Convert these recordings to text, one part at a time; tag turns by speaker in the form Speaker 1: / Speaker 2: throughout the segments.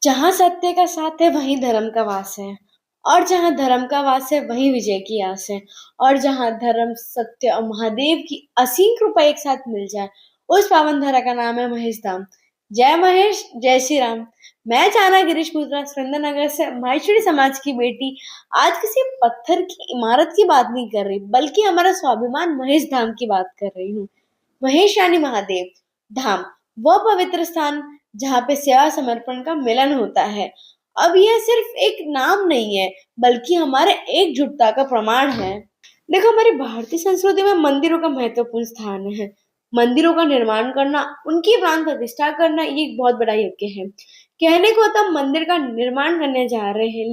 Speaker 1: जहाँ सत्य का साथ है वहीं धर्म का वास है। और जहाँ धर्म का वास है वहीं विजय की आस है। और जहाँ धर्म, सत्य और महादेव की असीम कृपा एक साथ मिल जाए, उस पावन धरा का नाम है महेश धाम। जय महेश, जय श्री राम। मैं चाना गिरीश पुत्रा सुरेंद्रनगर से माहेश्वरी समाज की बेटी आज किसी पत्थर की इमारत की बात नहीं कर रही, बल्कि हमारा स्वाभिमान महेश धाम की बात कर रही हूँ। महेश यानी महादेव धाम, वह पवित्र स्थान जहाँ पे सेवा समर्पण का मिलन होता है। अब यह सिर्फ एक नाम नहीं है, बल्कि हमारे एकजुटता का प्रमाण है। देखो, हमारी भारतीय संस्कृति में मंदिरों का महत्वपूर्ण स्थान है। मंदिरों का निर्माण करना, उनकी प्राण प्रतिष्ठा करना, ये एक बहुत बड़ा यज्ञ है। कहने को तो हम मंदिर का निर्माण करने जा रहे हैं,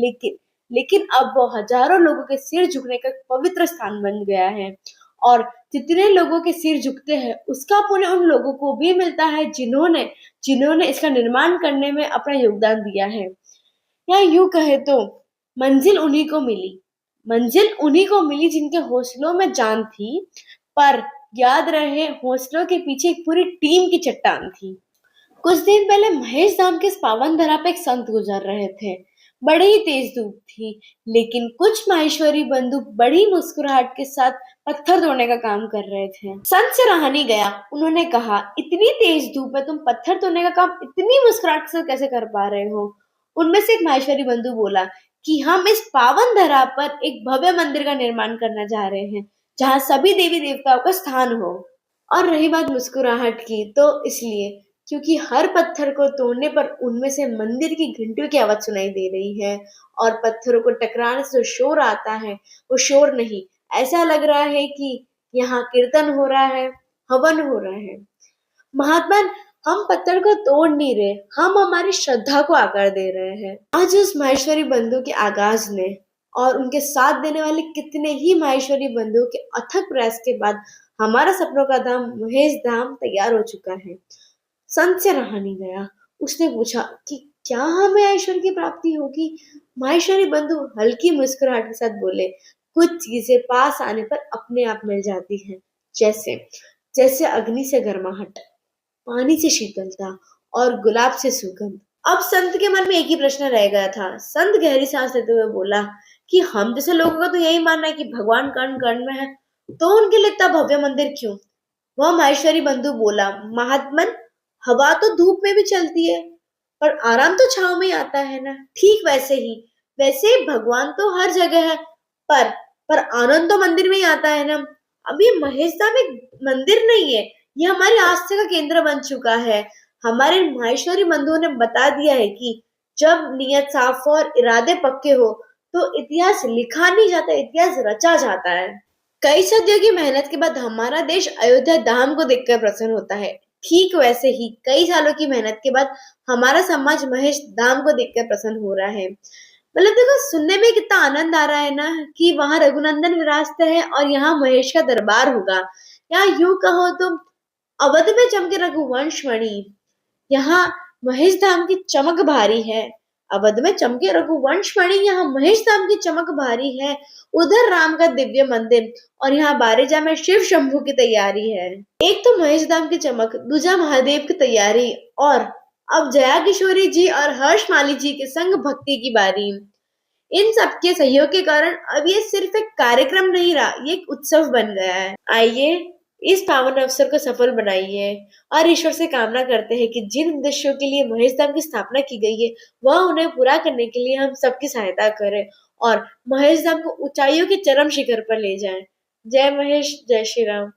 Speaker 1: लेकिन अब वो हजारों लोगों के सिर झुकने का पवित्र स्थान बन गया है। और जितने लोगों के सिर झुकते हैं, उसका पुण्य उन लोगों को भी मिलता है जिन्होंने जिन्होंने इसका निर्माण करने में अपना योगदान दिया है। या यूं कहे तो मंजिल उन्हीं को मिली मंजिल उन्हीं को मिली जिनके हौसलों में जान थी। पर याद रहे, हौसलों के पीछे एक पूरी टीम की चट्टान थी। कुछ दिन पहले महेश धाम के इस पावन धरा पे एक संत गुजर रहे थे। बड़ी ही तेज धूप थी, लेकिन कुछ माहेश्वरी बंधु बड़ी मुस्कुराहट के साथ पत्थर तोड़ने का काम कर रहे थे। संत से रहा नहीं गया। उन्होंने कहा, इतनी तेज धूप में तुम पत्थर तोड़ने का काम इतनी मुस्कुराहट से कैसे कर पा रहे हो? उनमें से एक माहेश्वरी बंधु बोला कि हम इस पावन धरा पर एक भव्य मंदिर का निर्माण करना चाह रहे हैं, जहाँ सभी देवी देवताओं का स्थान हो। और रही बात मुस्कुराहट की, तो इसलिए क्योंकि हर पत्थर को तोड़ने पर उनमें से मंदिर की घंटियों की आवाज सुनाई दे रही है। और पत्थरों को टकराने से जो शोर आता है, वो शोर नहीं, ऐसा लग रहा है कि यहाँ कीर्तन हो रहा है, हवन हो रहा है। महात्मा, हम पत्थर को तोड़ नहीं रहे, हम हमारी श्रद्धा को आकार दे रहे हैं। आज उस माहेश्वरी बंधु के आगाज ने और उनके साथ देने वाले कितने ही माहेश्वरी बंधुओं के अथक प्रयास के बाद हमारा सपनों का धाम महेश धाम तैयार हो चुका है। संत से रहा नहीं गया। उसने पूछा कि क्या हमें ईश्वर की प्राप्ति होगी? माहेश्वरी बंधु हल्की मुस्कुराहट के साथ बोले, कुछ चीजें पास आने पर अपने आप मिल जाती हैं, जैसे जैसे अग्नि से गर्माहट, पानी से शीतलता और गुलाब से सुगंध। अब संत के मन में एक ही प्रश्न रह गया था। संत गहरी सांस लेते हुए बोला कि हम जैसे लोगों का तो यही मानना है कि भगवान कर्ण कर्ण में है, तो उनके लिए इतना भव्य मंदिर क्यों? वह माहेश्वरी बंधु बोला, महात्मन, हवा तो धूप में भी चलती है, पर आराम तो छाव में ही आता है ना। ठीक वैसे ही भगवान तो हर जगह है, पर पर आनंद तो मंदिर में ही आता है ना। अब ये महेश धाम एक मंदिर नहीं है, ये हमारी आस्था का केंद्र बन चुका है। हमारे माहेश्वरी बंधुओं ने बता दिया है कि जब नियत साफ हो और इरादे पक्के हो, तो इतिहास लिखा नहीं जाता, इतिहास रचा जाता है। कई सदियों की मेहनत के बाद हमारा देश अयोध्या धाम को देखकर प्रसन्न होता है। ठीक वैसे ही कई सालों की मेहनत के बाद हमारा समाज महेश धाम को देखकर प्रसन्न हो रहा है। मतलब देखो, सुनने में कितना आनंद आ रहा है ना कि वहां रघुनंदन विराजते हैं और यहाँ महेश का दरबार होगा। या यूं कहो तो अवध में चमके रघुवंश मणि, यहाँ महेश धाम की चमक भारी है। अवध में चमके रघुवंश मणि, यहाँ महेश धाम की चमक भारी है। उधर राम का दिव्य मंदिर और यहाँ बारेजा में शिव शंभू की तैयारी है। एक तो महेश धाम की चमक, दूजा महादेव की तैयारी, और अब जया किशोरी जी और हर्ष माली जी के संग भक्ति की बारी। इन सबके सहयोग के कारण अब ये सिर्फ एक कार्यक्रम नहीं रहा, ये एक उत्सव बन गया है। आइए इस पावन अवसर को सफल बनाइए और ईश्वर से कामना करते हैं कि जिन उद्देश्यों के लिए महेश धाम की स्थापना की गई है, वह उन्हें पूरा करने के लिए हम सबकी सहायता करें और महेश धाम को ऊंचाइयों के चरम शिखर पर ले जाएं। जय महेश, जय श्री राम।